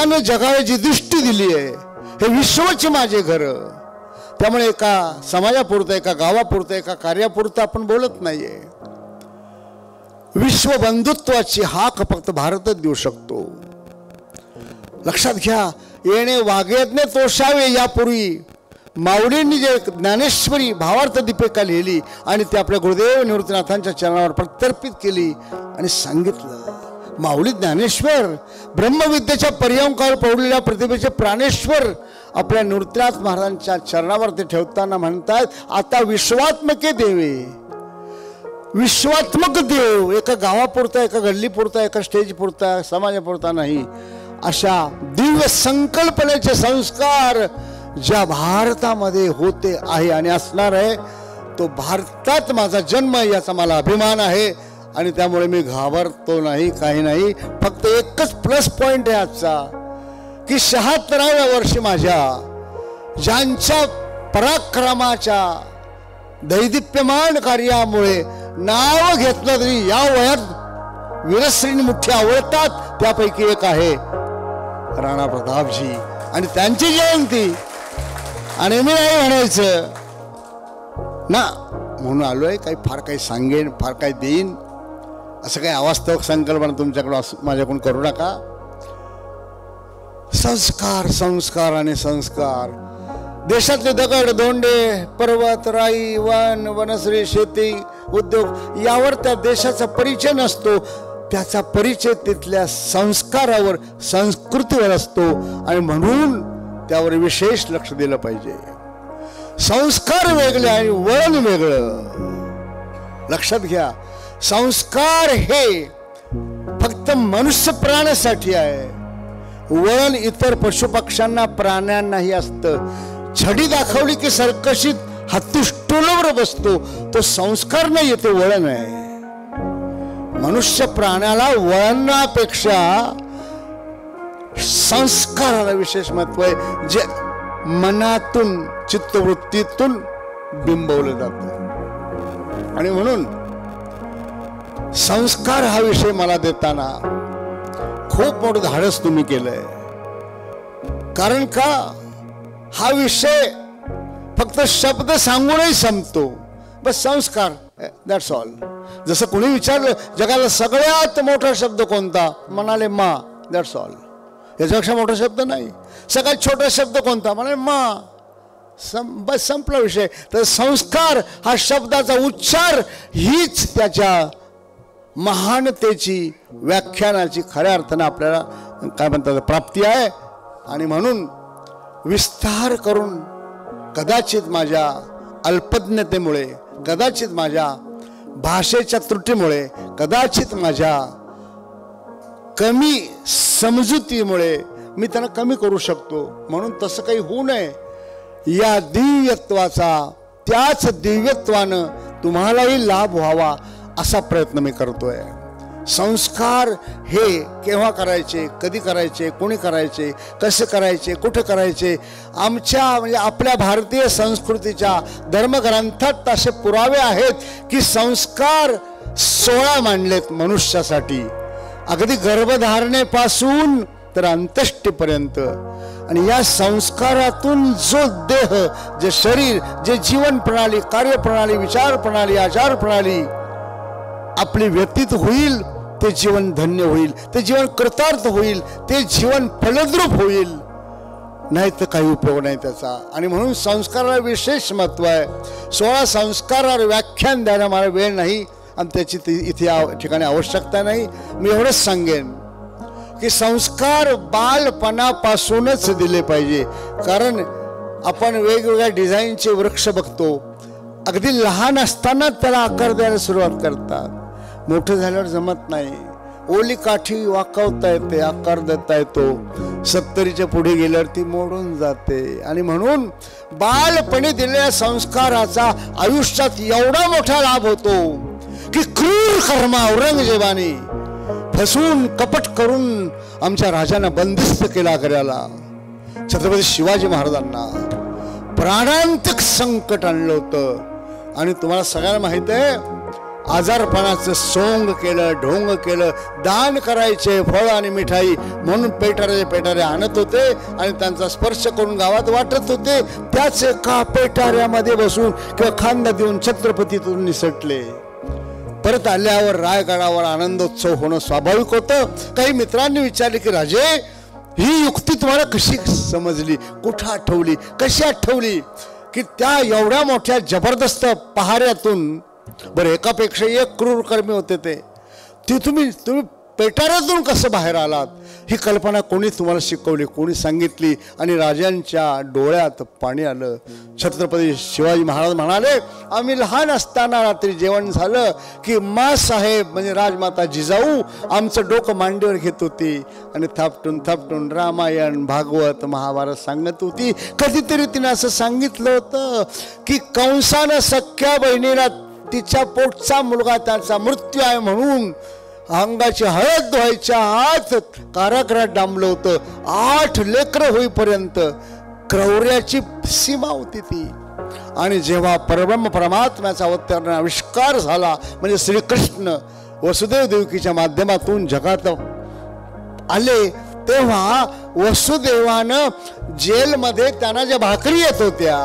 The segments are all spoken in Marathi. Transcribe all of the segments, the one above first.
देवानं जगाला जी दृष्टी दिली आहे, हे विश्वच माझे घर. त्यामुळे एका समाजापुरतं, एका गावापुरतं, एका कार्यापुरतं आपण बोलत नाहीये. विश्व बंधुत्वाची हाक फक्त भारतच देऊ शकतो. लक्षात घ्या. येणे वागयज्ञ तोषावे यापूर्वी माऊलींनी जे ज्ञानेश्वरी भावार्थ दीपिका लिहिली आणि ते आपल्या गुरुदेव निवृत्तीनाथांच्या चरणावर प्रत्यर्पित केली आणि सांगितलं. माऊली ज्ञानेश्वर ब्रह्मविद्येच्या पर्यंकावर पडलेल्या प्रतिभेचे प्राणेश्वर आपल्या निवृत्तीनाथ महाराजांच्या चरणावर ते ठेवताना म्हणतात, आता विश्वात्मके देवे. विश्वात्मक देव एका गावापुरता, एका गल्लीपुरता, एका स्टेजपुरता, समाजापुरता नाही, अशा दिव्य संकल्पनेचे संस्कार ज्या भारतामध्ये होते आहे आणि असणार आहे, तो भारतात माझा जन्म याचा मला अभिमान आहे. आणि त्यामुळे मी घाबरतो नाही, काही नाही. फक्त एकच प्लस पॉइंट आहे आजचा, की 76व्या वर्षी माझ्या ज्यांच्या पराक्रमाच्या दैदिप्यमान कार्यामुळे नाव घेतलं तरी या वयात वीरश्रींनी मुठ्ठी आवडतात. त्यापैकी एक आहे राणा प्रतापजी आणि त्यांची जयंती. आणि मी नाही म्हणायचं ना म्हणून आलोय, काही फार काही सांगेन, फार काही देईन, असं काही अवास्तव संकल्पना तुमच्याकडून माझ्याकडून करू नका. संस्कार, संस्कार आणि संस्कार. देशातले दगड, दोंडे, पर्वत, राई, वन, वनश्री, शेती, उद्योग यावर त्या देशाचा परिचय नसतो. त्याचा परिचय तिथल्या संस्कारावर, संस्कृतीवर असतो. आणि म्हणून त्यावर विशेष लक्ष दिलं पाहिजे. संस्कार वेगळे आणि वळण वेगळं. लक्षात घ्या. संस्कार हे फक्त मनुष्य प्राण्यासाठी आहे. वळण इतर पशुपक्ष्यांना, प्राण्यांनाही असतं. छडी दाखवली की सर्कशीत हत्ती स्टूलवर बसतो, तो संस्कार नाही, ते वळण आहे. मनुष्य प्राण्याला वळणापेक्षा संस्काराला विशेष महत्व आहे, जे मनातून, चित्तवृत्तीतून बिंबवलं जातं. आणि म्हणून संस्कार हा विषय मला देताना खूप मोठं धाडस तुम्ही केलंय. कारण का हा विषय फक्त शब्द सांगूनही संपतो. बस संस्कार, दॅट्स ऑल. जसं कोणी विचारलं जगाला सगळ्यात मोठा शब्द कोणता, म्हणाले मा, दॅट्स ऑल. याच्यापेक्षा मोठा शब्द नाही. सगळ्यात छोटा शब्द कोणता, म्हणाले मा. बस संपला विषय. तर संस्कार हा शब्दाचा उच्चार हीच त्याच्या महानतेची, व्याख्यानाची खऱ्या अर्थानं आपल्याला काय म्हणतात प्राप्ती आहे. आणि म्हणून विस्तार करून कदाचित माझ्या अल्पज्ञतेमुळे, कदाचित माझ्या भाषेच्या त्रुटीमुळे, कदाचित माझ्या कमी समजुतीमुळे मी त्यांना कमी करू शकतो. म्हणून तसं काही होऊ नये या दिव्यत्वाचा, त्याच दिव्यत्वानं तुम्हालाही लाभ व्हावा असा प्रयत्न मी करतोय. संस्कार हे केव्हा करायचे, कधी करायचे, कोणी करायचे, कसे करायचे, कुठे करायचे, आमच्या म्हणजे आपल्या भारतीय संस्कृतीच्या धर्मग्रंथात असे पुरावे आहेत की संस्कार 16 मांडलेत मनुष्यासाठी, अगदी गर्भधारणेपासून तर अंत्येष्टीपर्यंत. आणि या संस्कारातून जो देह, जे शरीर, जे जीवन प्रणाली, कार्यप्रणाली, विचार प्रणाली, आचार प्रणाली आपली व्यतीत होईल, ते जीवन धन्य होईल, ते जीवन कृतार्थ होईल, ते जीवन फलद्रूप होईल. नाही तर काही उपयोग नाही त्याचा. आणि म्हणून संस्काराला विशेष महत्व आहे. 16 संस्कारावर व्याख्यान द्यायला मला वेळ नाही आणि त्याची इथे ठिकाणी आवश्यकता नाही. मी एवढंच सांगेन की संस्कार बालपणापासूनच दिले पाहिजे. कारण आपण वेगवेगळ्या डिझाईनचे वृक्ष बघतो, अगदी लहान असताना त्याला आकार द्यायला सुरुवात करतात. मोठं झाल्यावर जमत नाही. ओली काठी वाकवता येते, आकार देता येतो, 70च्या पुढे गेल्यावर ती मोडून जाते. आणि म्हणून बालपणी दिलेल्या संस्काराचा आयुष्यात एवढा मोठा लाभ होतो की क्रूर कर्म औरंगजेबाने फसून कपट करून आमच्या राजांना बंदिस्त केला. आग्र्याला छत्रपती शिवाजी महाराजांना प्राणांतिक संकट आणलं होतं. आणि तुम्हाला सगळ्यांना माहित आहे आजारपणाचं सोंग केलं, ढोंग केलं. दान करायचे फळ आणि मिठाई म्हणून पेटारे आणत होते आणि त्यांचा स्पर्श करून गावात वाटत होते. त्याच एका पेटाऱ्यामध्ये बसून किंवा खांदा देऊन छत्रपतीतून निसटले. परत आल्यावर रायगडावर आनंदोत्सव होणं स्वाभाविक होतं. काही मित्रांनी विचारले की राजे, ही युक्ती तुम्हाला कशी समजली, कुठं आठवली, कशी आठवली? की त्या एवढ्या मोठ्या जबरदस्त पहाऱ्यातून, बरं एकापेक्षा एक क्रूर कर्मी होते ते तुम्ही पेटाऱ्यातून कसं बाहेर आलात, ही कल्पना कोणी तुम्हाला शिकवली, कोणी सांगितली? आणि राजांच्या डोळ्यात पाणी आलं. छत्रपती शिवाजी महाराज म्हणाले, आम्ही लहान असताना रात्री जेवण झालं की माँसाहेब म्हणजे राजमाता जिजाऊ आमचं डोकं मांडीवर घेत होती आणि थापटून रामायण भागवत महाभारत सांगत होती. कधीतरी तिने असं सांगितलं होतं की कंसानं सख्या बहिणीला तिच्या पोटचा मुलगा त्याचा मृत्यू आहे म्हणून अंगाची हळद धुवायच्या आत कारागृहात डांबलं होतं. 8 लेकरं होईपर्यंत क्रौर्याची सीमा होती ती. आणि जेव्हा परब्रह्म परमात्म्याचा अवतार आविष्कार झाला म्हणजे श्रीकृष्ण वसुदेव देवकीच्या माध्यमातून जगात आले, तेव्हा वसुदेवानं जेलमध्ये त्यांना ज्या भाकरी येत होत्या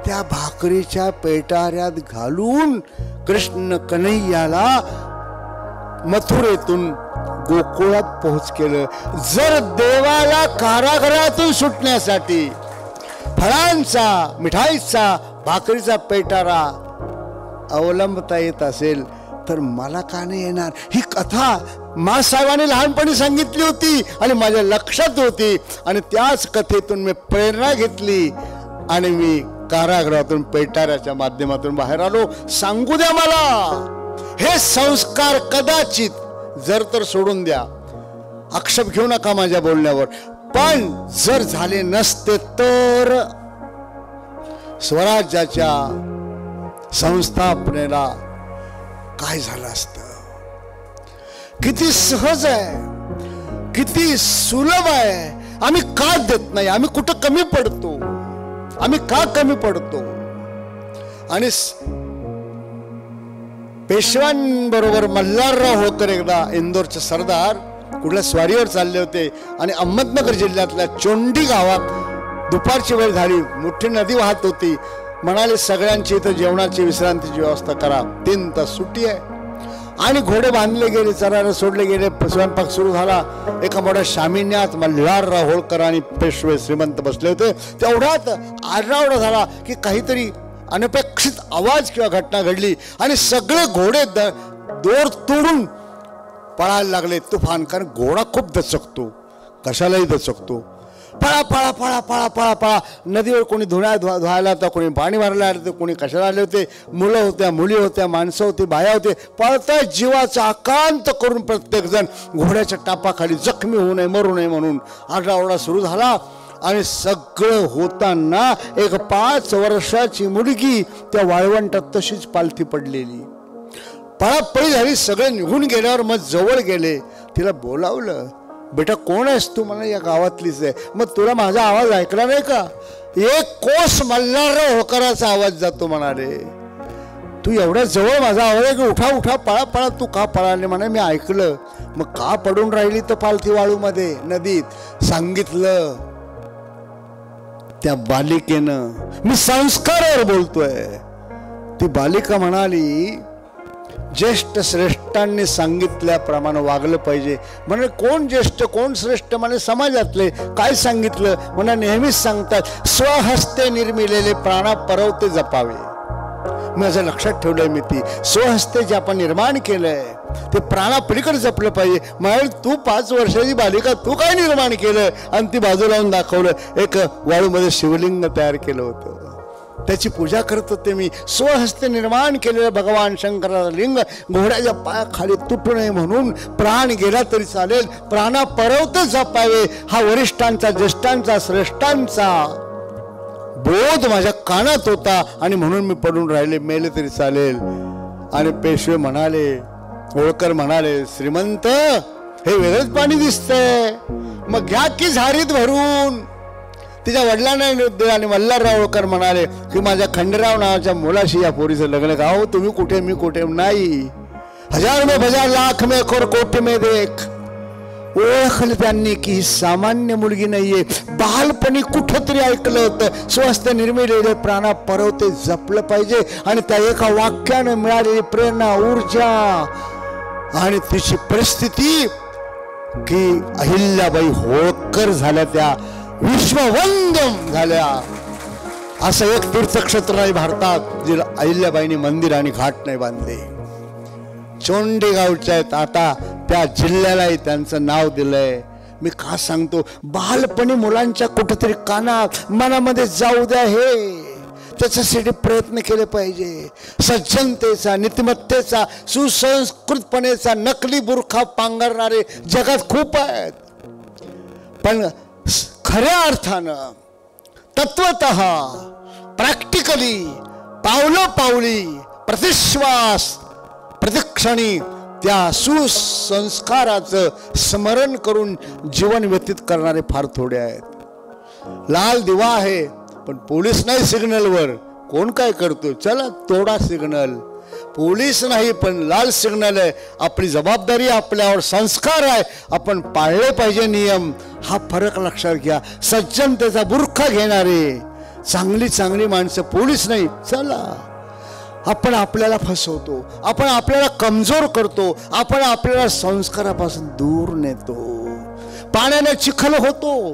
त्या भाकरीच्या पेटाऱ्यात घालून कृष्ण कन्हैयाला मथुरेतून गोकुळात पोहोच केलं. जर देवाला कारागृहातून सुटण्यासाठी फळांचा, मिठाईचा, भाकरीचा पेटारा अवलंबता येत असेल तर मला का नाही येणार? ही कथा माँसाहेबांनी लहानपणी सांगितली होती आणि माझ्या लक्षात होती आणि त्याच कथेतून मी प्रेरणा घेतली आणि मी कारागृहातून पेटाऱ्याच्या माध्यमातून बाहेर आलो. सांगू द्या मला, हे संस्कार कदाचित जर तर सोडून द्या, आक्षेप घेऊ नका माझ्या बोलण्यावर, पण जर झाले नसते तर स्वराज्याच्या संस्थापनेला काय झालं असतं? किती सहज आहे, किती सुलभ आहे. आम्ही का देत नाही? आम्ही कुठं कमी पडतो? आम्ही का कमी पडतो? आणि पेशव्यांबरोबर मल्हारराव होळकर एकदा इंदोरचे सरदार कुठल्या स्वारीवर चालले होते आणि अहमदनगर जिल्ह्यातल्या चोंडी गावात दुपारची वेळ झाली, मोठी नदी वाहत होती. म्हणाले सगळ्यांची इथं जेवणाची विश्रांतीची व्यवस्था करा, 3 तास सुट्टी आहे. आणि घोडे बांधले गेले, चरायला सोडले गेले, स्वयंपाक सुरू झाला. एका मोठ्या शामिन्यात मल्हारराव होळकर आणि पेशवे श्रीमंत बसले होते. तेवढ्यात आरडाओरडा झाला की काहीतरी अनपेक्षित आवाज किंवा घटना घडली आणि सगळे घोडे दोर तोडून पळायला लागले. तुफान, कारण घोडा खूप दचकतो, कशालाही दचकतो. पळा पळा पळा पळा पळा पळा. नदीवर कोणी धुवायला होता, कोणी पाणी भरायला आले होते, कोणी कशाला आले होते. मुलं होत्या, मुली होत्या, माणसं होती, बाया होते. पळताय जीवाचा आकांत करून प्रत्येक जण घोड्याच्या टापाखाली जखमी होऊ नये, मरू नये म्हणून आरडाओरडा सुरू झाला. आणि सगळं होताना एक 5 वर्षाची मुलगी त्या वाळवंटात तशीच पालथी पडलेली. पळापळी झाली. सगळे निघून गेल्यावर मग जवळ गेले, तिला बोलावलं, बेटा कोण आहेस तू? मला या गावातलीच आहे. मग तुला माझा आवाज ऐकला नाही का? 1 कोस मल्हारराव होळकराचा आवाज जातो म्हणाले. तू एवढ्या जवळ माझा आवाज आहे की उठा उठा पळा पळा. तू का पळाले? म्हणे मी ऐकलं. मग का पडून राहिली तर पालथी वाळूमध्ये नदीत? सांगितलं त्या बालिकेनं. मी संस्कारावर बोलतोय. ती बालिका म्हणाली, ज्येष्ठ श्रेष्ठांनी सांगितल्याप्रमाणे वागलं पाहिजे. म्हणे कोण ज्येष्ठ कोण श्रेष्ठ? म्हणे समाजातले. काय सांगितलं? म्हणे नेहमीच सांगतात स्वहस्ते निर्मिलेले प्राणा परवते जपावे. माझं लक्षात ठेवलंय मी. ती स्वहस्ते जे आपण निर्माण केलंय ते प्राणापलीकडे जपलं पाहिजे. म्हणाल तू 5 वर्षाची बालिका, तू काय निर्माण केलं? आणि ती बाजू लावून दाखवलं. एक वाळूमध्ये शिवलिंग तयार केलं होतं, त्याची पूजा करत होते मी. स्वहस्ते निर्माण केलेलं भगवान शंकराचं लिंग घोड्याच्या पायाखाली तुटू नये म्हणून प्राण गेला तरी चालेल, प्राणा परवत जपावे हा वरिष्ठांचा, ज्येष्ठांचा, श्रेष्ठांचा बोध माझ्या कानात होता आणि म्हणून मी पडून राहिले, मेले तरी चालेल. आणि पेशवे म्हणाले, होळकर म्हणाले, श्रीमंत हे वेगळंच पाणी दिसतंय, मग घ्या की झारीत भरून. तिच्या वडिलांना दिला आणि मल्हारराव होळकर म्हणाले की माझ्या खंडेराव नावाच्या मुलाशी या पोरीचं लग्न का. हो तुम्ही कुठे मी कुठे नाही. हजार में बाजार लाख में और कोटी में देख. ओळखलं त्यांनी की ही सामान्य मुलगी नाहीये. बालपणी कुठंतरी ऐकलं होतं स्वस्थ निर्मिलेले प्राणा परवते जपलं पाहिजे आणि त्या एका वाक्यानं मिळालेली प्रेरणा ऊर्जा आणि तिची परिस्थिती की अहिल्याबाई होळकर झाल्या त्या विश्ववंदम झाल्या. असं एक तीर्थक्षेत्र नाही भारतात जिला अहिल्याबाईंनी मंदिर आणि घाट नाही बांधले. चोंडे गावच्या आहेत आता त्या जिल्ह्यालाही त्यांचं नाव दिलंय. मी का सांगतो बालपणी मुलांच्या कुठेतरी कानात मनामध्ये जाऊ द्या हे त्याच्यासाठी प्रयत्न केले पाहिजे. सज्जनतेचा नीतिमत्तेचा सुसंस्कृतपणेचा नकली बुरखा पांघरणारे जगात खूप आहेत. पण खऱ्या अर्थानं तत्वतः प्रॅक्टिकली पावलोपावली प्रतिश्वास प्रतिक्षणी त्या सुसंस्काराचं स्मरण करून जीवन व्यतीत करणारे फार थोडे आहेत. लाल दिवा आहे पण पोलीस नाही सिग्नलवर. कोण काय करतो चला तोडा सिग्नल. पोलीस नाही पण लाल सिग्नल आहे. आपली जबाबदारी आपल्यावर संस्कार आहे आपण पाळले पाहिजे नियम. हा फरक लक्षात घ्या. सज्जनतेचा बुरखा घेणारे चांगली चांगली माणसं पोलीस नाही. चला आपण आपल्याला फसवतो आपण आपल्याला कमजोर करतो आपण आपल्याला संस्कारापासून दूर नेतो. पाण्याने चिखल होतो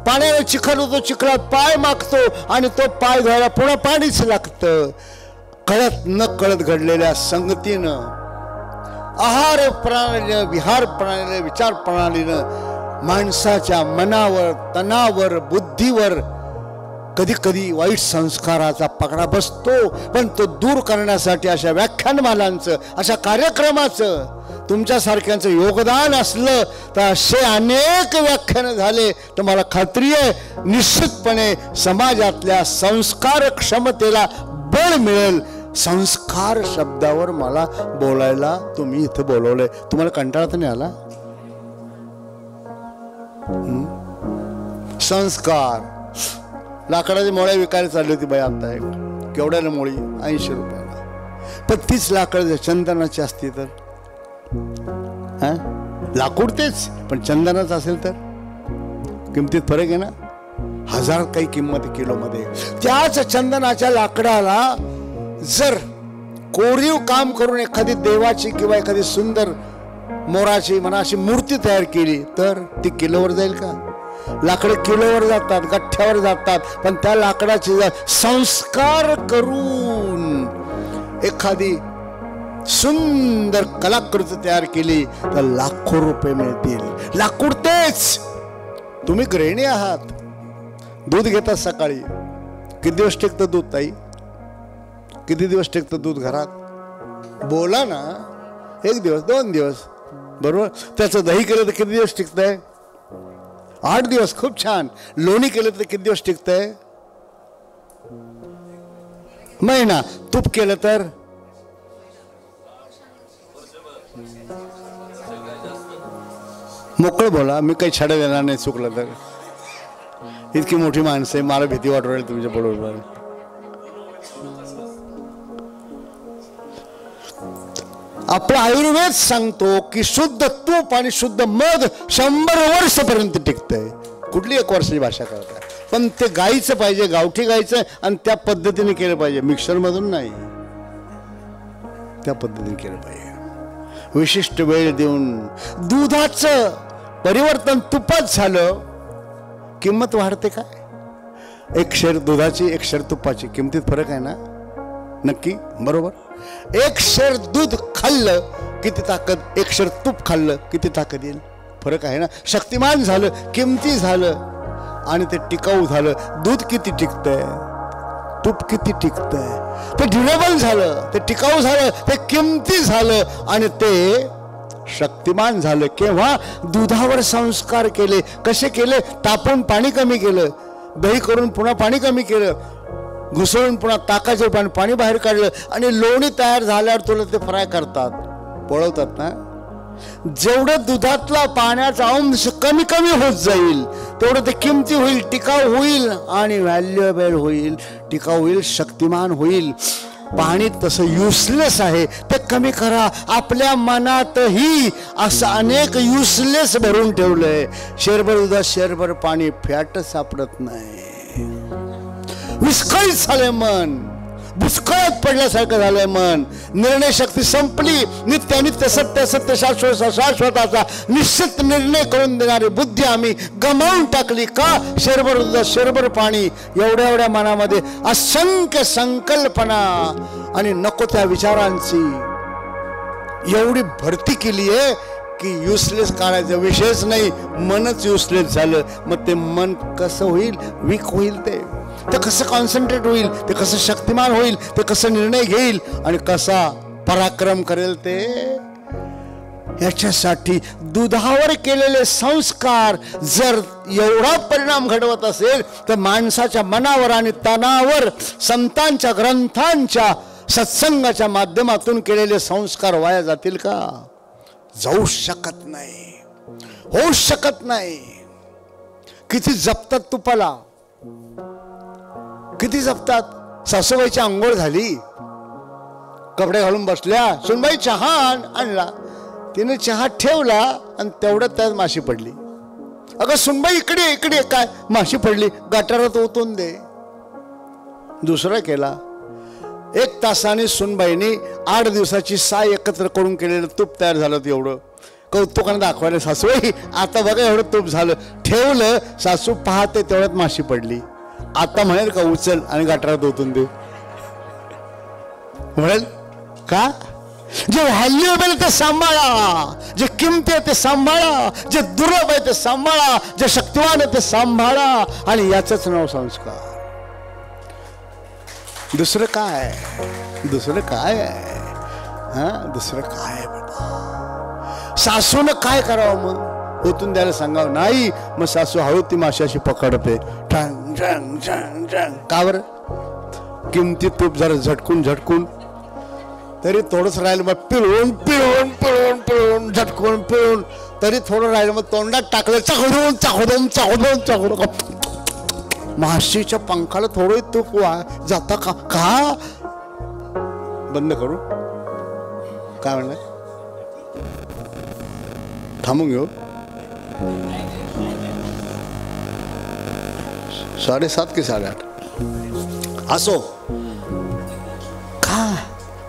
पाण्याने चिखल होतो चिखलात पाय मागतो आणि तो पाय धुवायला पुन्हा पाणीच लागतं. कळत न कळत घडलेल्या संगतीनं आहार प्रणालीनं विहार प्रणालीनं विचार प्रणालीनं माणसाच्या मनावर तणावर बुद्धीवर कधी कधी वाईट संस्काराचा पगडा बसतो. पण तो दूर करण्यासाठी अशा व्याख्यानमालांचं अशा कार्यक्रमाचं तुमच्यासारख्यांचं योगदान असलं तर असे अनेक व्याख्यान झाले तर मला खात्री आहे निश्चितपणे समाजातल्या संस्कार क्षमतेला बळ मिळेल. संस्कार शब्दावर मला बोलायला तुम्ही इथं बोलवलंय. तुम्हाला कंटाळा तर नाही आला. संस्कार लाकडाची मोळ्या विकायला चालली होती बाई आता एक. केवढ्याला मोळी 80 रुपयाला. पण तीच लाकड चंदनाची असती तर लाकूड तेच पण चंदनाच असेल तर किमतीत फरक आहे ना. 1000 काही किंमत किलोमध्ये. त्याच चंदनाच्या लाकडाला जर कोरीव काम करून एखादी देवाची किंवा एखादी सुंदर मोराची म्हणा अशी मूर्ती तयार केली तर ती किलोवर जाईल का. लाकडं किलोवर जातात गठ्ठ्यावर जातात. पण त्या लाकडाची संस्कार करून एखादी सुंदर कलाकृती तयार केली तर लाखो रुपये मिळतील. लाकूड तेच. तुम्ही गृहिणी आहात दूध घेतात सकाळी. किती दिवस टिकतं दूध ताई. किती दिवस टिकतं दूध घरात. बोला ना. 1 दिवस 2 दिवस बरोबर. त्याचं दही केलं तर किती दिवस टिकतंय. 8 दिवस. खूप छान. लोणी केलं तर किती दिवस टिकतंय. महिना. तूप केलं तर मोकळं बोला. मी काही छाडा देणार नाही चुकलं तर. इतकी मोठी माणसं आहे मला भीती वाटू राहील तुमच्या बरोबर. आपला आयुर्वेद सांगतो की शुद्ध तूप आणि शुद्ध मध 100 वर्षापर्यंत टिकतंय. कुठली 1 वर्षाची भाषा करताय. पण ते गाईचं पाहिजे गावठी गाईचं आणि त्या पद्धतीने केलं पाहिजे. मिक्सर मधून नाही. त्या पद्धतीने केलं पाहिजे. विशिष्ट वेळ देऊन. दुधाचं परिवर्तन तुपात झालं किंमत वाढते काय. 1 शेर दुधाची 1 शेर तुपाची किमतीत फरक आहे ना. नक्की बरोबर. 1 शेर दूध खाल्लं किती ताकद. 1 शेर तूप खाल्लं किती ताकद येईल. फरक आहे ना. शक्तिमान झालं किमती झालं आणि ते टिकाऊ झालं. दूध किती टिकतंय तूप किती टिकतंय. ते ड्युरेबल झालं ते टिकाऊ झालं ते किमती झालं आणि ते शक्तिमान झालं. केव्हा दुधावर संस्कार केले. कसे केले. तापून पाणी कमी केलं. दही करून पुन्हा पाणी कमी केलं. घुसळून पुन्हा ताकाचे पाणी बाहेर काढलं आणि लोणी तयार झाल्यावर तुला ते फ्राय करतात पळवतात ना. जेवढं दुधातला पाण्याचा अंश कमी कमी होत जाईल तेवढं ते किमती होईल, टिकाऊ होईल आणि व्हॅल्युएबल होईल, टिकाऊ होईल, शक्तिमान होईल. पाणी तसं युसलेस आहे, ते कमी करा. आपल्या मनातही असं अनेक युसलेस भरून ठेवलंय. शेरभर दुधात शेरभर पाणी, फॅट सापडत नाही. विस्कळीत झालंय मन, भुसकळात पडल्यासारखं झालंय मन. निर्णय शक्ती संपली. नित्यानित्य सत्य सत्य शाश्वत शाश्वताचा निश्चित निर्णय करून देणारी बुद्धी आम्ही गमावून टाकली. का? शेरभर दुधात शेरभर पाणी. एवढ्या एवढ्या मनामध्ये असंख्य संकल्पना आणि नको त्या विचारांची एवढी भरती केली आहे की युसलेस काढायचा विषयच नाही. मनच युसलेस झालं. मग ते मन कसं होईल? वीक होईल. ते कसं कॉन्सन्ट्रेट होईल? ते कसं शक्तिमान होईल? ते कसं निर्णय घेईल आणि कसा पराक्रम करेल? ते याच्यासाठी दुधावर केलेले संस्कार जर एवढा परिणाम घडवत असेल तर माणसाच्या मनावर आणि तनावर संतांच्या ग्रंथांच्या सत्संगाच्या माध्यमातून केलेले संस्कार वाया जातील का? जाऊ शकत नाही, होऊ शकत नाही. किती जपतात तुपाला, किती जपतात. सासूबाईची आंघोळ झाली, कपडे घालून बसल्या, सुनबाई चहा आणला. तिने चहा ठेवला आणि तेवढ्यात त्यात माशी पडली. अगं सुनबाई इकडे इकडे, काय माशी पडली? गटारात ओतून दे. दुसरा केला. 1 तासाने सुनबाईने 8 दिवसाची साय एकत्र करून केलेलं तूप तयार झालं. एवढं कौतुकाने दाखवायला सासूबाई आता बघा एवढं तूप झालं. ठेवलं, सासू पाहते तेवढ्यात माशी पडली. आता म्हणेल का उचल आणि गटारात ओतून दे? म्हणेल का? जे व्हॅल्युएबल ते सांभाळा, जे किमती आहे ते सांभाळा, जे दुर्लभ आहे ते सांभाळा, जे शक्तिवान आहे ते सांभाळा. आणि याचंच नाव संस्कार. दुसरं काय? दुसरं काय आहे? दुसरं काय बाबा? सासूनं काय करावं मग? ओतून द्यायला सांगावं? नाही. मग सासू हळू ती माशाशी पकडते. ठंग ठंग ठंग ठंग. का बरं? किमती तूप जरा झटकून झटकून, तरी थोडंच राहिलं मग पिळून पिळून पिळून पिळून झटकून पिळून, तरी थोडं राहिलं मग तोंडात टाकलं, चाकडून चाकडून चाकडून चाकडून. माशीच्या पंखाला थोडं तूप जाता का? का बंद करू? काय म्हणलं? थांबून घेऊ? 7:30 की 8:30? असो.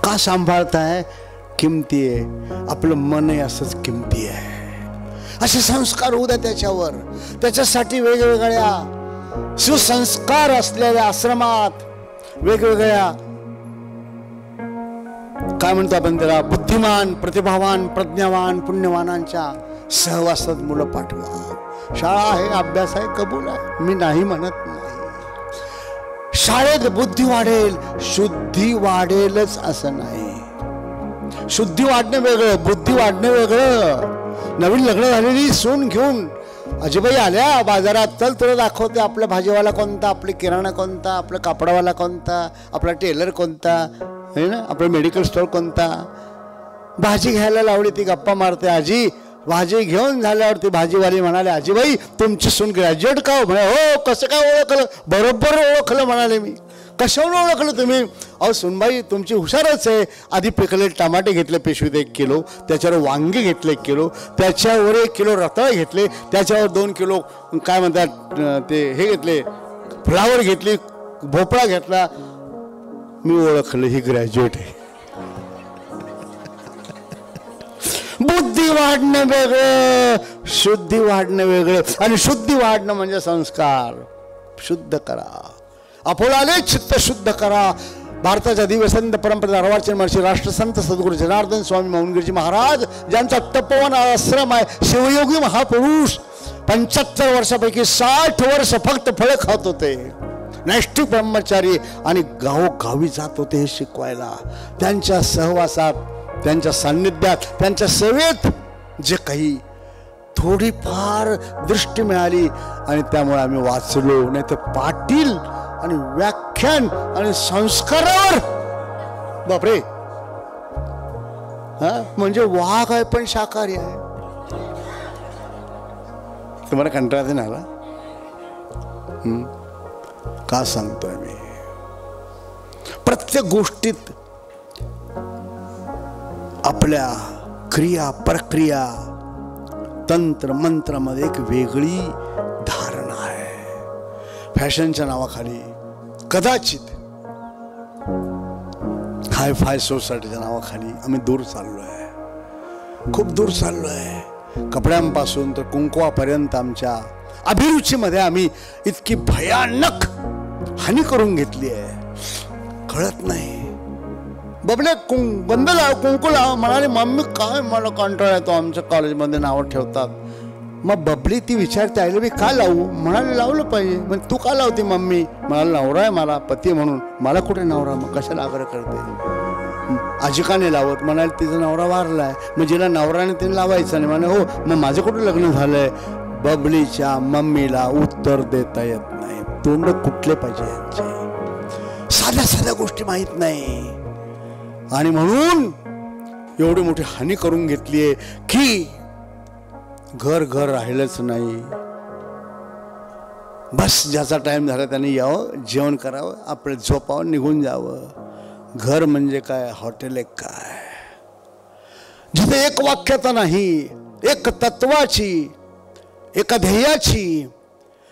का सांभाळताय? किमती आहे. आपलं मनही असंच किमती आहे. असे संस्कार होऊ द्या त्याच्यावर. त्याच्यासाठी वेगवेगळ्या सुसंस्कार असलेल्या आश्रमात, वेगवेगळ्या काय म्हणतो आपण त्याला, बुद्धिमान, प्रतिभावान, प्रज्ञावान, पुण्यवानांच्या सहवासात मुलं पाठवा. शाळा आहे, अभ्यास आहे, कबूल आहे, मी नाही म्हणत नाही. शाळेत बुद्धी वाढेल, शुद्धी वाढेलच असं नाही. शुद्धी वाढणं वेगळं, बुद्धी वाढणं वेगळं. नवीन लग्न झालेली सून घेऊन आजीबाई आल्या बाजारात, चल तुला दाखवते आपला भाजीवाला कोणता, आपले किराणा कोणता, आपला कापडावाला कोणता, आपला टेलर कोणता आहे ना, आपला मेडिकल स्टोअर कोणता. भाजी घ्यायला लावली, ती गप्पा मारते. आजी भाजी घेऊन झाल्यावरती भाजीवाली म्हणाले, आजीबाई तुमची सून ग्रॅज्युएट का हो? म्हणे हो. कसं काय ओळखलं? बरोबर ओळखलं म्हणाले मी. कशावर ओळखलं तुम्ही? अहो सुनबाई तुमची हुशारच आहे. आधी पिकले टमाटे घेतले पिशवीत 1 किलो, त्याच्यावर वांगे घेतले 1 किलो, त्याच्यावर 1 किलो रताळे घेतले, त्याच्यावर 2 किलो काय म्हणतात ते हे घेतले, फ्लावर घेतली, भोपळा घेतला. मी ओळखलं ही ग्रॅज्युएट आहे. बुद्धी वाढणं वेगळं, शुद्धी वाढणं वेगळं. आणि शुद्धी वाढणं म्हणजे संस्कार शुद्ध करा. अफोलाले चित्त शुद्ध करा. भारताच्या दिव्यसंत परंपरेचा अर्वाचीन महर्षी राष्ट्रसंत सद्गुरू जनार्दन स्वामी मौनगिरीजी महाराज, ज्यांचा तपोवन आश्रम आहे, शिवयोगी महापुरुष 75 वर्षापैकी 60 वर्ष फक्त फळे खात होते. नैष्ठिक ब्रह्मचारी आणि गावोगावी जात होते हे शिकवायला. त्यांच्या सहवासात, त्यांच्या सान्निध्यात, त्यांच्या सेवेत जे काही थोडीफार दृष्टी मिळाली आणि त्यामुळे आम्ही वाचलो. नाही तर पाटील आणि व्याख्यान आणि संस्कारावर बापरे, म्हणजे वाघ आहे पण शाकाहारी आहे. तुम्हाला कंटाळा नाही आला? का सांगतोय मी? प्रत्येक गोष्टीत आपल्या क्रिया प्रक्रिया तंत्र मंत्रामध्ये एक वेगळी धारणा आहे. फॅशनच्या नावाखाली कदाचित हाय फाय सोसायटीच्या नावाखाली आम्ही दूर चाललोय, खूप दूर चाललोय. कपड्यांपासून तर कुंकवापर्यंत आमच्या अभिरुचीमध्ये आम्ही इतकी भयानक हानी करून घेतली आहे, कळत नाही. बबले बंद लाव, कुंकू लाव म्हणाले. मम्मी काय मला कंटाळा येतो, आमच्या कॉलेजमध्ये नावं ठेवतात. मग बबली ती विचारते आईला मी का लावू? म्हणाले लावलं पाहिजे. मग तू का लावते मम्मी? म्हणाला नवरा आहे मला, पती म्हणून. मला कुठे नवरा, मग कशाला आग्रह करते? आजी का नाही लावत? म्हणाले तिचा नवरा वारलाय, मग जिला नवराने तिने लावायचं नाही. म्हणे हो, मग माझं कुठे लग्न झालंय? बबलीच्या मम्मीला उत्तर देता येत नाही. तोंड कुठले पाहिजे यांचे, साध्या साध्या गोष्टी माहीत नाही. आणि म्हणून एवढी मोठी हानी करून घेतलीये की घर घर राहिलंच नाही. बस ज्याचा टाइम झाला त्याने यावं, जेवण करावं, आपलं झोपावं, निघून जावं. घर म्हणजे काय, हॉटेल एक काय, जिथे एक वाक्यता नाही, एक तत्वाची, एका ध्येयाची,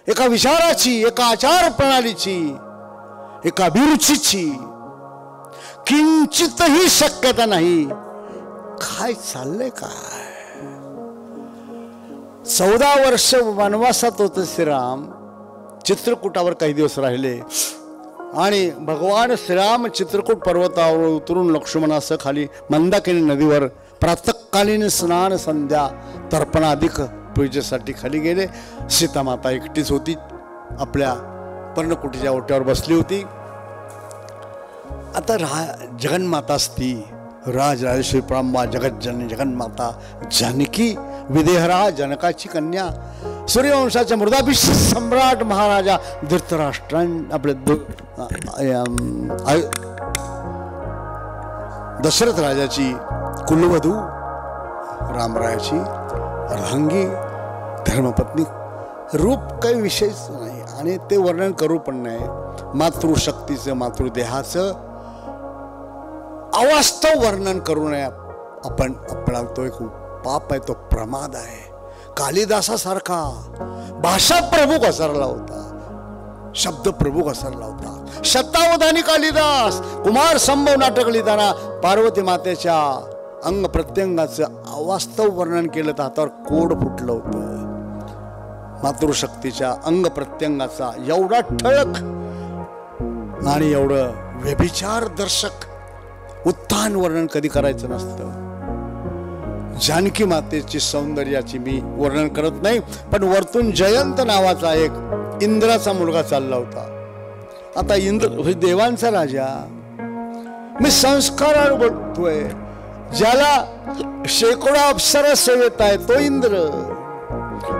एका विचाराची, एका आचार प्रणालीची, एका अभिरुचीची किंचितही शक्यता नाही. काय चाललंय काय? 14 वर्ष वनवासात होते श्रीराम. चित्रकूटावर काही दिवस राहिले आणि भगवान श्रीराम चित्रकूट पर्वतावर उतरून लक्ष्मणासह खाली मंदाकिनी नदीवर प्रातःकालीन स्नान संध्या तर्पणाधिक पूजेसाठी खाली गेले. सीतामाता एकटीच होती, आपल्या पर्णकुटीच्या ओट्यावर बसली होती. आता जगन्माता असती, राजराजेश्वरी प्रांबा जगज्जननी जगन्माता जानकी विदेहरा जनकाची कन्या, सूर्यवंशाच्या मृदाभिषेक सम्राट महाराजा धृतराष्ट्रां आपले दशरथ राजाची कुलवधू, रामरायाची अर्धांगी धर्मपत्नी. रूप काही विषयच नाही आणि ते वर्णन करू पण नाही. मातृशक्तीचं, मातृदेहाचं अवास्तव वर्णन करू नये. आपला तो एक पाप आहे, तो प्रमाद आहे. कालिदासासारखा भाषा प्रभू घसरला होता, शब्द प्रभू घसरला होता. शतावधानी कालिदास कुमार संभव नाटक लिहिताना पार्वती मातेच्या अंग प्रत्यंगाचं अवास्तव वर्णन केलं तर हातावर कोड फुटलं होतं. मातृशक्तीच्या अंग प्रत्यंगाचा एवढा ठळक आणि एवढं व्यभिचार दर्शक उत्थान वर्णन कधी करायचं नसतं. जानकी मातेची सौंदर्याची मी वर्णन करत नाही, पण वरतून जयंत नावाचा एक इंद्राचा मुलगा चालला होता. आता इंद्र देवांचा राजा, मी संस्कारावर बोलतोय. ज्याला शेकडो अप्सरा सेवेत आहे तो इंद्र,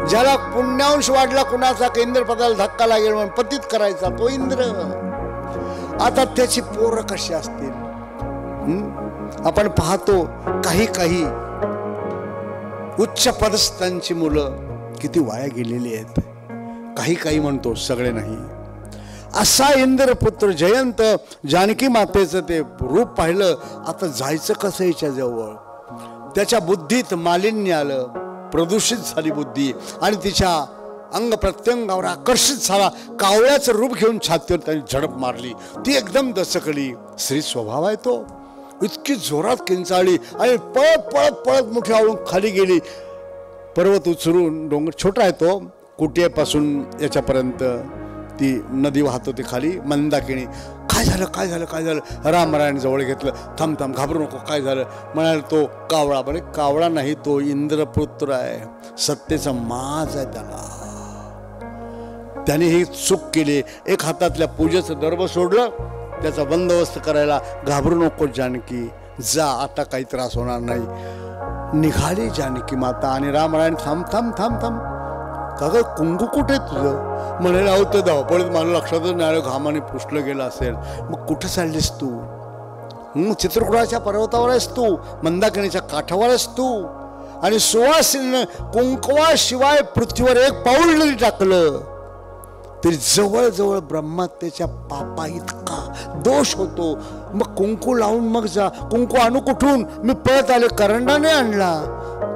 ज्याला पुण्यांश वाढला कुणाचा इंद्र पदाला धक्का लागेल म्हणून पतित करायचा तो इंद्र. आता त्याची पोरं कशी असतील? आपण पाहतो काही काही उच्च पदस्थांची मुलं किती वाया गेलेली आहेत. काही काही म्हणतो, सगळे नाही. असा इंद्रपुत्र जयंत जानकी मातेचं ते रूप पाहिलं. आता जायचं कसं हिच्या जवळ? त्याच्या बुद्धीत मालिन्य आलं, प्रदूषित झाली बुद्धी आणि तिच्या अंग प्रत्यंगावर आकर्षित झाला. कावळ्याचं रूप घेऊन छातीवर त्यांनी झडप मारली. ती एकदम दचकली. स्त्री स्वभाव आहे तो. इतकी जोरात किंचाळली आणि पळत पळत पळत मोठी आवळून खाली गेली. पर्वत उचलून, डोंगर छोटा आहे तो, कुटियापासून याच्यापर्यंत ती नदी वाहत होती खाली मंदाकिनी. काय झालं काय झालं काय झालं? रामरायाने जवळ घेतलं. थांब थांब, घाबरू नको, काय झालं? म्हणाले तो कावळा. बरे कावळा नाही, तो इंद्रपुत्र आहे, सत्तेचा माज आहे त्याला. त्याने ही चूक केली. एक हातातल्या पूजेचं दर्भ सोडलं, त्याचा बंदोबस्त करायला. घाबरू नको जानकी, जा, आता काही त्रास होणार नाही. निघाली जानकी माता आणि रामरायण थांब थांब थांब थांब, का ग कुंकू कुठे तुझं? म्हणाले अहो तर धावपळीत मला लक्षातच नाही, घामाने पुसलं गेलं असेल. मग कुठं चाललीस तू? चित्रकूटाच्या पर्वतावर आहेस तू, मंदाकिनीच्या काठावर आहेस तू. आणि सुवासिनीनं कुंकवाशिवाय पृथ्वीवर एक पाऊल नाही टाकलं. तरी जवळजवळ ब्रह्महत्येच्या पापा इतका दोष होतो. मग कुंकू लावून मग जा, कुंकू आणू कुठून? मी पळत आले, करंडाने आणला.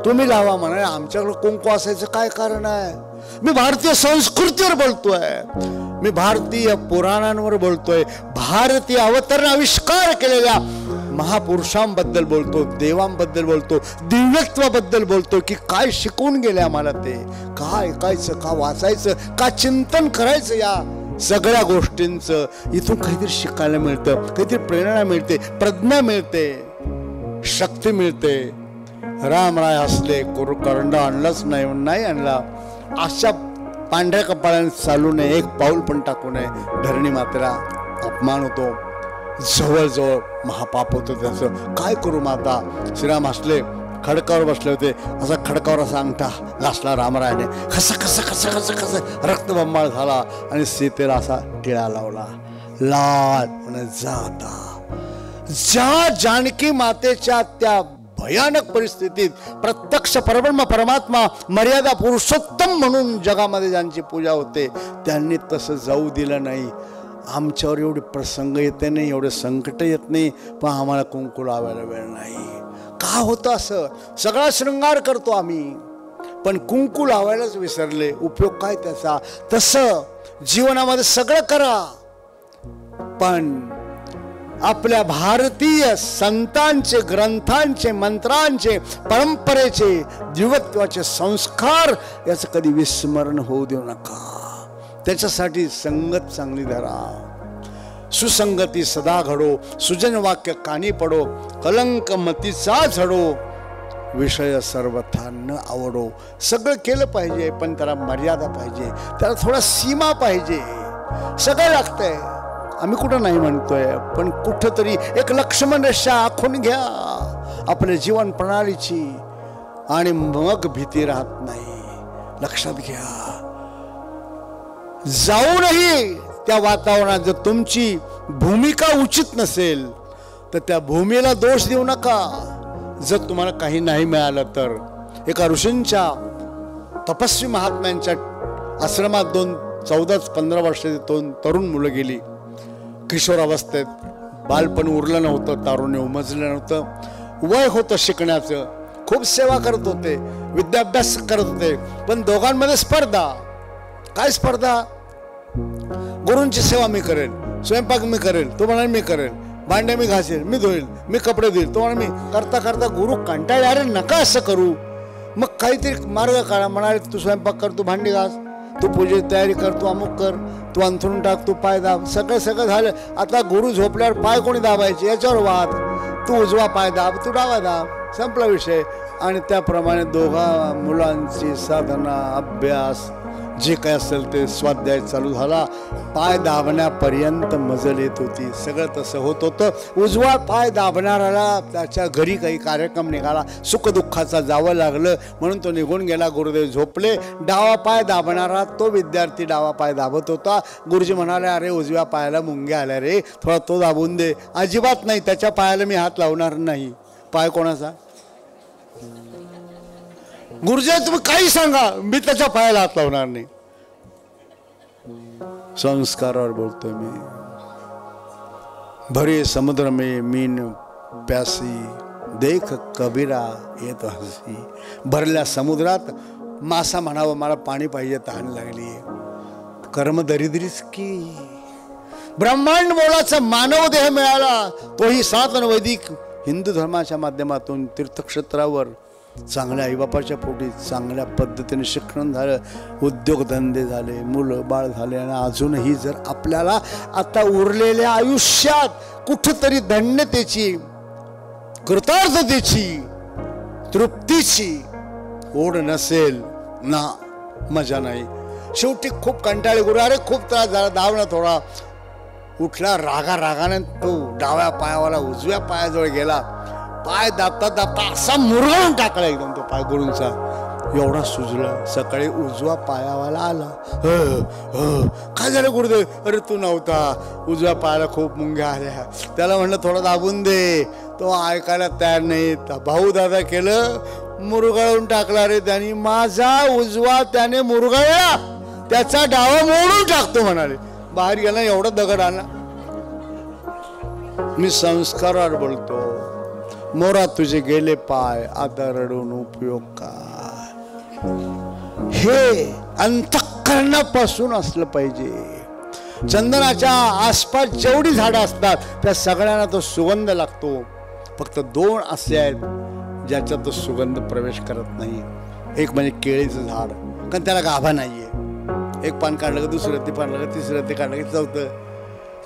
तुम्ही लावा म्हणाले, आमच्याकडे कुंकू असायचं काय कारण आहे? मी भारतीय संस्कृतीवर बोलतोय, मी भारतीय पुराणांवर बोलतोय, भारतीय अवतरण आविष्कार केलेल्या महापुरुषांबद्दल बोलतो, देवांबद्दल बोलतो, दिव्यत्वाबद्दल बोलतो की काय शिकवून गेले आम्हाला, ते का ऐकायचं, का वाचायचं, का चिंतन करायचं, या सगळ्या गोष्टींचं इथून काहीतरी शिकायला मिळतं, काहीतरी प्रेरणा मिळते, प्रज्ञा मिळते, शक्ती मिळते. रामराय हसले, करंडा आणलाच नाही आणला. अशा पांढऱ्या कपाळाने चालू नये, एक पाऊल पण टाकू नये, धरणी मातेला अपमान होतो, जवळजवळ महापाप होतं त्याचं. काय करू माता? श्रीराम हसले, खडकावर बसले होते, असा खडकावर असा अंगठा घासला रामरायाने, खस खस खस खस खस रक्तबंबाळ झाला आणि सीतेला असा टिळा लावला. लाल म्हणे, जाता ज्या जानकी मातेच्या त्या भयानक परिस्थितीत प्रत्यक्ष परब्रह्म परमात्मा मर्यादा पुरुषोत्तम म्हणून जगामध्ये ज्यांची पूजा होते, त्यांनी तसं जाऊ दिलं नाही. आमच्यावर एवढे प्रसंग येते नाही, एवढे संकट येत नाही, पण आम्हाला कुंकू लावायला वेळ नाही. का होतं असं? सगळा शृंगार करतो आम्ही, पण कुंकू लावायलाच विसरले. उपयोग काय त्याचा? तसं जीवनामध्ये सगळं करा, पण आपल्या भारतीय संतांचे, ग्रंथांचे, मंत्रांचे, परंपरेचे, दिव्यत्वाचे संस्कार याचं कधी विस्मरण होऊ देऊ नका. त्याच्यासाठी संगत चांगली धरा, सुसंगती सदा घडो, सुजन वाक्य कानी पडो, कलंक मतीचा झडो, विषय सर्वथा न आवडो. सगळं केलं पाहिजे, पण त्याला मर्यादा पाहिजे, त्याला थोडा सीमा पाहिजे. सगळं लागतंय, आम्ही कुठं नाही म्हणतोय, पण कुठंतरी एक लक्ष्मण रेषा आखून घ्या आपल्या जीवन प्रणालीची, आणि मग भीती राहत नाही. लक्षात घ्या, जाऊनही त्या वातावरणात जर तुमची भूमिका उचित नसेल तर त्या भूमीला दोष देऊ नका. जर तुम्हाला काही नाही मिळालं तर, एका ऋषींच्या तपस्वी महात्म्यांच्या आश्रमात 14-15 वर्षाची 2 तरुण मुलं गेली. किशोरावस्थेत, बालपण उरलं नव्हतं, तारुण्य उमजलं नव्हतं, वय होतं शिकण्याचं, खूप सेवा करत होते, विद्याभ्यास करत होते, पण दोघांमध्ये स्पर्धा. काय स्पर्धा? गुरूंची सेवा मी करेन, स्वयंपाक मी करेन, तो म्हणाल मी करेन, भांडे मी घासेल, मी धुईल, मी कपडे धुईल, तो म्हणाल मी. करता करता गुरु कंटाळले, अरे नका असं करू, मग काहीतरी मार्ग काढा. म्हणाले, तू स्वयंपाक कर, तू भांडी घास, तू पूजेची तयारी कर, तू अमुक कर, तू अंथरून टाक, तू पाय दाब. सगळं झालं. आता गुरु झोपल्यावर पाय कोणी दाबायचे याच्यावर वाद. तू उजवा पाय दाब, तू डावा दाब, संपला विषय. आणि त्याप्रमाणे दोघा मुलांची साधना, अभ्यास, जे काय असेल ते स्वाध्याय चालू झाला. पाय दाबण्यापर्यंत मजल येत होती. सगळं तसं होत होतं. उजवा पाय दाबणाऱ्याला त्याच्या घरी काही कार्यक्रम निघाला, सुखदुःखाचा जावं लागलं, म्हणून तो निघून गेला. गुरुदेव झोपले. डावा पाय दाबणारा तो विद्यार्थी डावा पाय दाबत होता. गुरुजी म्हणाले, अरे उजव्या पायाला मुंग्या आल्या रे, थोडा तो दाबून दे. अजिबात नाही, त्याच्या पायाला मी हात लावणार नाही. पाय कोणाचा? गुरुजी तुम्ही काही सांगा, मी त्याच्या पायाला हात लावणार नाही. संस्कारावर बोलतोय मी. भरे समुद्र में मीन प्यासी, देख कबीरा येत हसी. भरल्या समुद्रात मासा म्हणावं, मला पाणी पाहिजे, तहान लागली. कर्म दरिद्रीच की. ब्रह्मांड मोलाचा मानव देह मिळाला, तोही सनातन वैदिक हिंदू धर्माच्या माध्यमातून तीर्थक्षेत्रावर चांगल्या आईबापाच्या पोटी चांगल्या पद्धतीने शिक्षण झालं, उद्योगधंदे झाले, मुलं बाळ झाले. आणि अजूनही जर आपल्याला आता उरलेल्या आयुष्यात कुठंतरी धन्यतेची, कृतार्थतेची, तृप्तीची ओढ नसेल ना, मजा नाही. शेवटी खूप कंटाळे गुरु, अरे खूप त्रास झाला, दाब ना थोडा. उठला रागाने, तो डाव्या पायावाला उजव्या पायाजवळ गेला. पाय दाबता दाबता असा मुरगळून टाकला एकदम तो पाय गुरूंचा. एवढा सुजला. सकाळी उजवा पायावाला आला. काय झालं गुरुदेव? अरे तू नव्हता, उजव्या पायाला खूप मुंग्या आल्या. त्याला म्हणलं थोडं दाबून दे. तो ऐकायला तयार नाही. भाऊ दादा केलं, मुरगळून टाकला रे त्याने. माझा उजवा त्याने मुरगळला. त्याचा डावा मोडून टाकतो म्हणाले. बाहेर गेला एवढा दगड आला. मी संस्कारावर बोलतो, मोरा तुझे गेले पाय, आता रडून उपयोग काय. हे अंतःकरणापासून असलं पाहिजे. चंदनाच्या आसपास जेवढी झाडं असतात त्या सगळ्यांना तो सुगंध लागतो. फक्त 2 असे आहेत ज्याच्यात तो सुगंध प्रवेश करत नाही. एक म्हणजे केळीचं झाड, कारण त्याला गाभा नाहीये. एक पान काढलं की दुसरं, ते पान काढलं की तिसरं, ते काढलं की चौथं.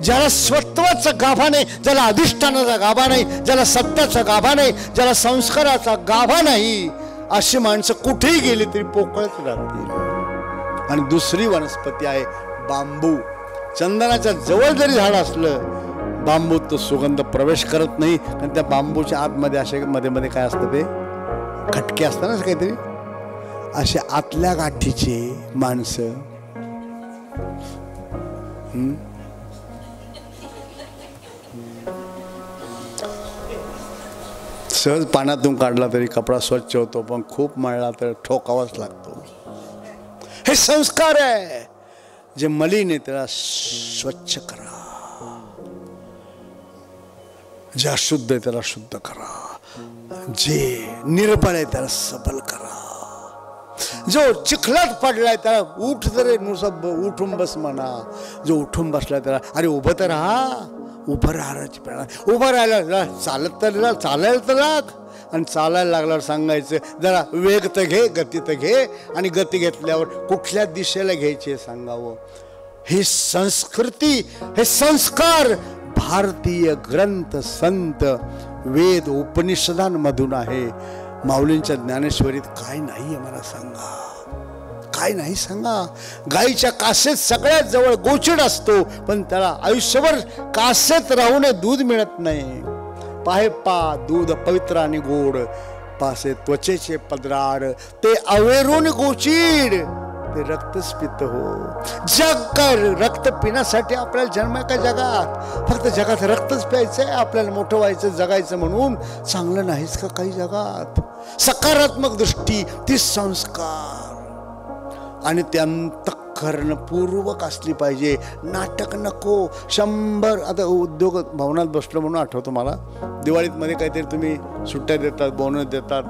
ज्याला स्वत्वाचा गाभा नाही, ज्याला अधिष्ठानाचा गाभा नाही, ज्याला सत्याचा गाभा नाही, ज्याला संस्काराचा गाभा नाही, अशी माणसं कुठेही गेली तरी पोकळच राहतील. आणि दुसरी वनस्पती आहे बांबू. चंदनाच्या जवळ जरी झाड असलं, बांबू तो सुगंध प्रवेश करत नाही. आणि त्या बांबूच्या आतमध्ये असे मध्ये मध्ये काय असतं, ते खटके असतात ना काहीतरी, असे आतल्या गाठीचे माणसं. सहज पाण्यातून काढला तरी कपडा स्वच्छ होतो, पण खूप मळला तर ठोकावाच लागतो. हे संस्कार आहे. जे मलिन आहे त्याला स्वच्छ करा, जे अशुद्ध आहे त्याला शुद्ध करा, जे निर्बळ आहे त्याला सबल करा, जो चिखलात पडलाय त्याला उठ तरी नुसतं उठून बस म्हणा. जो उठून बसलाय त्याला अरे उभं तर राहा, उभं राहायची प्रेरणा. उभं राहायला चालत तर चालायला तर लाग. आणि चालायला लागल्यावर सांगायचं जरा वेग तर घे, गती तर घे. आणि गती घेतल्यावर कुठल्या दिशेला घ्यायची हे सांगावं. ही संस्कृती, हे संस्कार भारतीय ग्रंथ, संत, वेद, उपनिषदांमधून आहे. माऊलींच्या ज्ञानेश्वरीत काय नाही आहे मला सांगा, काय नाही सांगा. गाईच्या कासेत सगळ्यात जवळ गोचिड असतो, पण त्याला आयुष्यभर कासेत राहून दूध मिळत नाही. पाहे पा दूध पवित्र आणि गोड, पासे त्वचेचे पदराड, ते अवेरून गोचिड, ते रक्तच पित हो. जग कर रक्त पिण्यासाठी आपल्याला जन्म का जगात. फक्त जगात रक्तच प्यायचंय, आपल्याला मोठं व्हायचं, जगायचं म्हणून चांगलं नाहीच का काही जगात. सकारात्मक दृष्टी ती संस्कार, आणि ते अंतःकरणपूर्वक असली पाहिजे. नाटक नको. 100 आता उद्योग भवनात बसलो म्हणून आठवतो मला, दिवाळीत मध्ये काहीतरी तुम्ही सुट्ट्या देतात, बोनस देतात,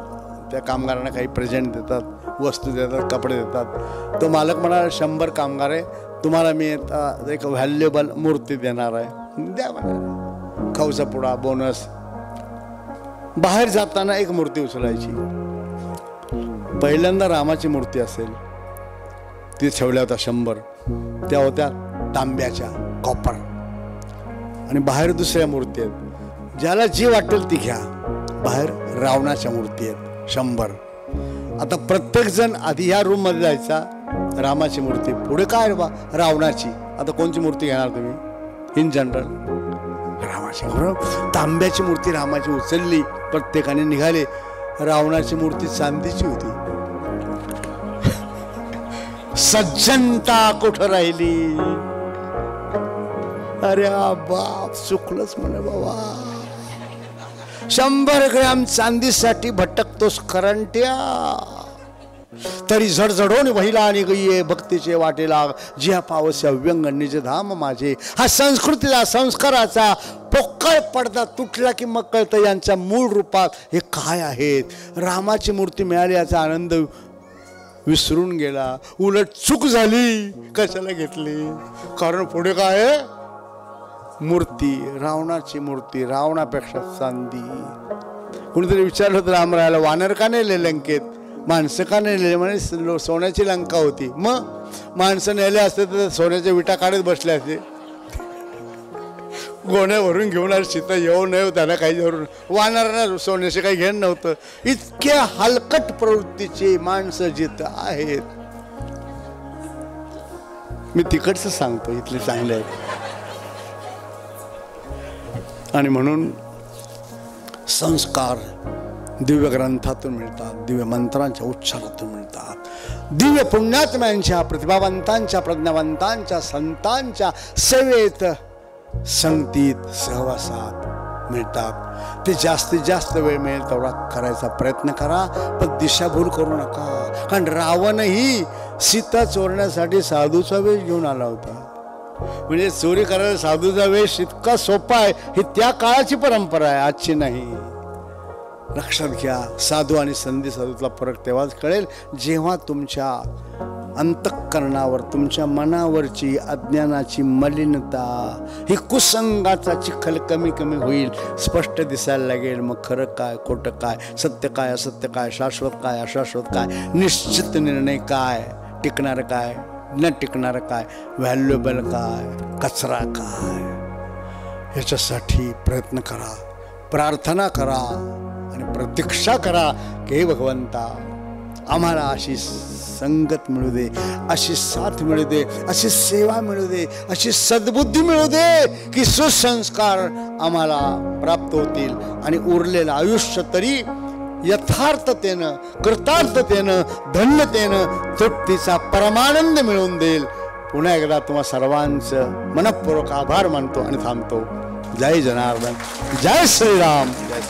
त्या कामगारांना काही प्रेझेंट देतात, वस्तू देतात, कपडे देतात. तो मालक म्हणाला 100 कामगार आहे, तुम्हाला मी एक व्हॅल्युएबल मूर्ती देणार आहे, द्या म्हणा. खाऊचा पुडा, बोनस. बाहेर जाताना एक मूर्ती उचलायची. पहिल्यांदा रामाची मूर्ती असेल, ती ठेवल्या होत्या 100. त्या होत्या तांब्याच्या, कॉपर. आणि बाहेर दुसऱ्या मूर्ती आहेत, ज्याला जी वाटेल ती घ्या. बाहेर रावणाच्या मूर्ती आहेत 100. आता प्रत्येक जण आधी ह्या रूम मध्ये जायचा, रामाची मूर्ती, पुढे काय बा रावणाची. आता कोणती मूर्ती घेणार तुम्ही इन जनरल? रामाची. तांब्याची मूर्ती रामाची उचलली, प्रत्येकाने निघाले. रावणाची मूर्ती चांदीची होती. सज्जनता कुठं राहिली? अरे बाप, चुकलंच म्हणे बाबा. 100 ग्रॅम चांदीसाठी भटकतोस करंट्या, तरी झडझडून वहिला आणि गईये भक्तीचे वाटेला, जिया पावस्य व्यंग निज धाम माझे. हा संस्कृतीचा, संस्काराचा पोकळ पडदा तुटला की मग कळतं यांच्या मूळ रूपात हे काय आहेत. रामाची मूर्ती मिळाली याचा आनंद विसरून गेला. उलट चूक झाली, कशाला घेतली? कारण पुढे काय आहे? मूर्ती, रावणाची मूर्ती, रावणापेक्षा चांदी. कुणीतरी विचारलं होतं रामरायाला, वानर का नेले लंकेत, माणसं का नेले? म्हणे सोन्याची लंका होती. मग माणसं नेले असते तर सोन्याच्या विटा काढत बसले असते. गोण्या भरून घेऊन आले, सीता येऊ नये त्याला काही जरूर. वानरांना सोन्याचे काही घेणं नव्हतं. इतक्या हलकट प्रवृत्तीची माणसं जिथं आहेत. मी तिकडचं सांगतो, इथले चांगले आहेत. आणि म्हणून संस्कार दिव्य ग्रंथातून मिळतात, दिव्य मंत्रांच्या उच्चारातून मिळतात, दिव्य पुण्यात्म्यांच्या, प्रतिभावंतांच्या, प्रज्ञावंतांच्या, संतांच्या सेवेत, संगतीत, सहवासात मिळतात. ते जास्तीत जास्त वेळ मिळेल तेवढा करायचा प्रयत्न करा, पण दिशाभूल करू नका. कारण रावणही सीता चोरण्यासाठी साधूचा वेश घेऊन आला होता. म्हणजे चोरी करायला साधूचा वेश इतका सोपा आहे, ही त्या काळाची परंपरा आहे, आजची नाही. लक्षात घ्या, साधू आणि संधी साधूतला फरक तेव्हाच कळेल जेव्हा तुमच्या अंतःकरणावर, तुमच्या मनावरची अज्ञानाची मलिनता, ही कुसंगाचा चिखल कमी कमी होईल, स्पष्ट दिसायला लागेल. मग खरं काय, खोटं काय, सत्य काय, असत्य काय, शाश्वत काय, अशाश्वत काय, निश्चित निर्णय काय, टिकणार काय, न टिकणार काय, व्हॅल्युएबल काय, कचरा काय. ह्याच्यासाठी प्रयत्न करा, प्रार्थना करा आणि प्रतीक्षा करा की हे भगवंता, आम्हाला अशी संगत मिळू दे, अशी साथ मिळू दे, अशी सेवा मिळू दे, अशी सद्बुद्धी मिळू दे की सुसंस्कार आम्हाला प्राप्त होतील आणि उरलेलं आयुष्य तरी यथार्थतेनं, कृतार्थतेनं, धन्यतेनं, तृप्तीचा परमानंद मिळवून देईल. पुन्हा एकदा तुम्हा सर्वांचं मनःपूर्वक आभार मानतो आणि थांबतो. जय जनार्दन, जय श्रीराम, जय